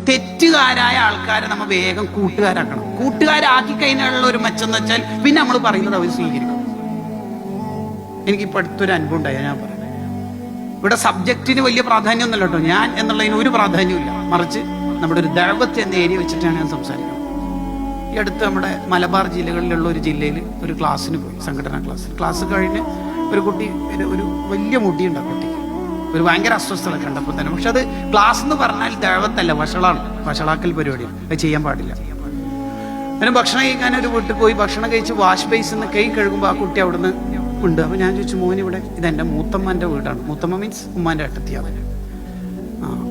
തെറ്റുകാരായ ആൾക്കാരെ നമ്മൾ വേഗം കൂട്ടുകാരാക്കണം. കൂട്ടുകാരാക്കി കഴിഞ്ഞാലുള്ള ഒരു മെച്ചം എന്ന് വെച്ചാൽ പിന്നെ നമ്മൾ പറയുന്നത് അവർ സ്വീകരിക്കും. എനിക്കിപ്പോൾ അടുത്തൊരു അനുഭവം ഉണ്ടായി, ഞാൻ പറയാം. ഇവിടെ സബ്ജക്റ്റിന് വലിയ പ്രാധാന്യമൊന്നുമില്ല കേട്ടോ, ഞാൻ എന്നുള്ളതിന് ഒരു പ്രാധാന്യമില്ല. മറിച്ച് നമ്മുടെ ഒരു ദഅവത്ത് എന്ന ഏരിയ വെച്ചിട്ടാണ് ഞാൻ സംസാരിക്കുന്നത്. ഈ അടുത്ത് നമ്മുടെ മലബാർ ജില്ലകളിലുള്ള ഒരു ജില്ലയിൽ ഒരു ക്ലാസ്സിന് പോയി, സംഘടനാ ക്ലാസ് കഴിഞ്ഞ് ഒരു കുട്ടി, ഒരു വലിയ മുടിയുണ്ട് ആ കുട്ടിക്ക്, ഒരു ഭയങ്കര അസ്വസ്ഥത കണ്ടപ്പോൾ തന്നെ. പക്ഷെ അത് ക്ലാസ് എന്ന് പറഞ്ഞാൽ ദഅവത്തല്ല, വഷളാക്കൽ പരിപാടിയാണ്, അത് ചെയ്യാൻ പാടില്ല. പിന്നെ ഭക്ഷണം കഴിക്കാൻ ഒരു വീട്ടിൽ പോയി ഭക്ഷണം കഴിച്ച് വാഷ് ബേസിൽ നിന്ന് കൈ കഴുകുമ്പോൾ ആ കുട്ടി അവിടുന്ന് ഉണ്ട്. അപ്പോൾ ഞാൻ ചോദിച്ചു, മോൻ ഇവിടെ? ഇതെൻ്റെ മൂത്തമ്മൻ്റെ വീടാണ്. മൂത്തമ്മ മീൻസ് ഉമ്മാൻ്റെ ഏട്ടത്തിയാണ്.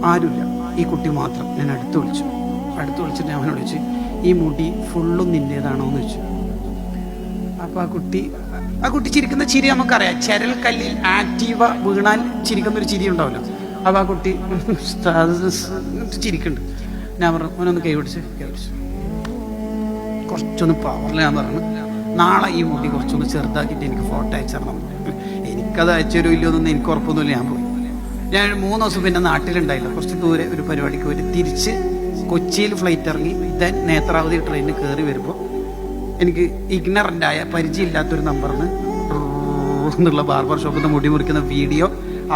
ആരുമില്ല, ഈ കുട്ടി മാത്രം. ഞാൻ അടുത്ത് വിളിച്ചിട്ട് ഞാൻ അവനോട് ചോദിച്ചു, ഈ മുടി ഫുള്ളും നിൻ്റേതാണോ എന്ന് ചോദിച്ചു. അപ്പോൾ ആ കുട്ടി ചിരിക്കുന്ന ചിരി നമുക്കറിയാം, ചരൽ കല്ലിൽ ആക്റ്റീവ വീണാൽ ചിരിക്കുന്നൊരു ചിരി ഉണ്ടാവല്ലോ. അപ്പോൾ ആ കുട്ടി ചിരിക്കുന്നുണ്ട്. ഞാൻ പറഞ്ഞു, അവനൊന്ന് കൈ പിടിച്ച് കുറച്ചൊന്ന് പവറിൽ. ഞാൻ പറഞ്ഞു, നാളെ ഈ മുടി കുറച്ചൊന്ന് ചെറുതാക്കിയിട്ട് എനിക്ക് ഫോട്ടോ അയച്ചു തരണം. എനിക്കത് അയച്ചൊരു ഇല്ലയൊന്നും എനിക്ക് ഉറപ്പൊന്നുമില്ല. ഞാൻ പോയി. ഞാൻ 3 ദിവസം പിന്നെ നാട്ടിലുണ്ടായില്ല, കുറച്ച് ദൂരെ ഒരു പരിപാടിക്ക് പോയിട്ട് തിരിച്ച് കൊച്ചിയിൽ ഫ്ലൈറ്റ് ഇറങ്ങി ദെൻ നേത്രാവതി ട്രെയിനിൽ കയറി വരുമ്പോൾ എനിക്ക് ഇഗ്നറൻ്റായ പരിചയമില്ലാത്തൊരു നമ്പറിന് എന്നുള്ള ബാർബർ ഷോപ്പിൽ നിന്ന് മുടി മുറിക്കുന്ന വീഡിയോ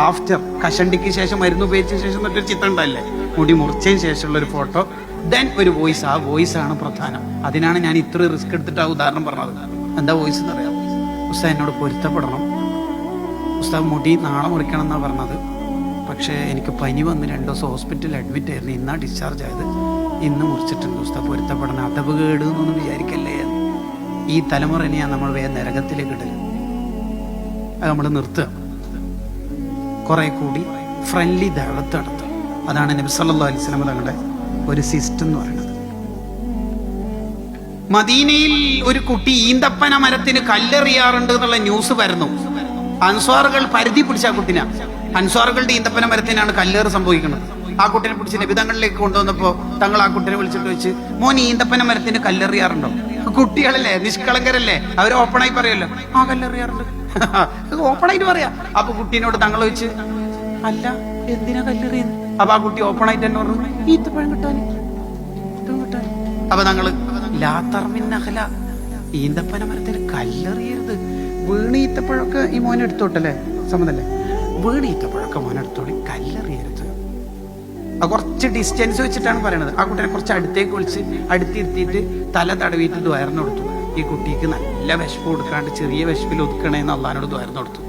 ആഫ്റ്റർ കഷണ്ടിക്ക് ശേഷം, മരുന്ന് ഉപയോഗിച്ച ശേഷം മറ്റൊരു ചിത്രം ഉണ്ടായില്ലേ, മുടി മുറിച്ചതിന് ശേഷമുള്ള ഒരു ഫോട്ടോ, ദെൻ ഒരു വോയിസ്. ആ വോയിസാണ് പ്രധാനം. അതിനാണ് ഞാൻ ഇത്ര റിസ്ക് എടുത്തിട്ട് ആ ഉദാഹരണം പറഞ്ഞത്. എന്താ വോയിസ് എന്ന് അറിയാം? ഉസ്താദ് എന്നോട് പൊരുത്തപ്പെടണം, ഉസ്താദ് മുടി നാളെ മുറിക്കണം എന്നാണ് പറഞ്ഞത്. പക്ഷേ എനിക്ക് പനി വന്ന് 2 ദിവസം ഹോസ്പിറ്റലിൽ അഡ്മിറ്റ് ആയിരുന്നു. ഇന്നാ ഡിസ്ചാർജ് ആയത്, ഇന്ന് മുറിച്ചിട്ടുണ്ട്. ഉസ്താദ് പൊരുത്തപ്പെടണം, അതവ് കേട് എന്നൊന്നും വിചാരിക്കല്ലേ. ഈ തലമുറനെയാണ് നമ്മൾ വേഗം നരകത്തിലേക്ക് ഇടല്. അത് നമ്മൾ നിർത്തുക, കുറെ കൂടി ഫ്രണ്ട്ലി ദഅവത്ത് നടത്തുക. അതാണ് നബി സല്ലല്ലാഹു അലൈഹി വസല്ലം തങ്ങളുടെ ഒരു സിസ്റ്റം എന്ന് പറയുന്നത്. മദീനയിൽ ഒരു കുട്ടി ഈന്തപ്പന മരത്തിന് കല്ലെറിയാറുണ്ട് എന്നുള്ള ന്യൂസ് വരുന്നു. അൻസ്വാറുകൾ പരിധി പിടിച്ച ആ കുട്ടിനെ, അൻസ്വാറുകളുടെ ഈന്തപ്പന മരത്തിനാണ് കല്ലേറ് സംഭവിക്കുന്നത്. ആ കുട്ടിനെ പിടിച്ച് നബി തങ്ങളിലേക്ക് കൊണ്ടുവന്നപ്പോൾ തങ്ങൾ ആ കുട്ടിനെ വിളിച്ചിട്ട് വെച്ച്, മോൻ ഈന്തപ്പന മരത്തിന് കല്ലെറിയാറുണ്ടോ? കുട്ടികളല്ലേ, നിഷ്കളങ്കരല്ലേ, അവർ ഓപ്പണായി പറയുമല്ലോ, ആ കല്ലെറിയാറുണ്ട്, ഓപ്പണായിട്ട് പറയാ. അപ്പൊ കുട്ടീനോട് തങ്ങൾ വെച്ച്, അല്ല എന്തിനാ കല്ലെറിയുന്നത്? അപ്പൊ ആ കുട്ടി ഓപ്പണായിട്ട് തന്നെ പറഞ്ഞു, ഈത്തപ്പഴം കിട്ടാൻ. അപ്പൊ തങ്ങള് ലാത്തർമിന്നഹല, ഈന്തപ്പന മരത്തിൽ കല്ലെറിയരുത്, വീണ് ഈത്തപ്പഴമൊക്കെ ഈ മോനെ എടുത്തോട്ടല്ലേ, സമ്മതല്ലേ, വീണ് ഈത്തപ്പഴമൊക്കെ മോനെ എടുത്തോളി, കല്ലെറിയരുത്. കുറച്ച് ഡിസ്റ്റൻസ് വെച്ചിട്ടാണ് പറയണത്. ആ കുട്ടിനെ കുറച്ച് അടുത്തേക്ക് വിളിച്ച് അടുത്തിരുത്തിയിട്ട് തല തടവിയിട്ട് ദ്വാരം കൊടുത്തു. ഈ കുട്ടിക്ക് നല്ല വിശപ്പ് കൊടുക്കാണ്ട് ചെറിയ വിശപ്പിൽ ഒതുക്കണേന്ന് അള്ളാഹിനോട് ദ്വാരം കൊടുത്തു.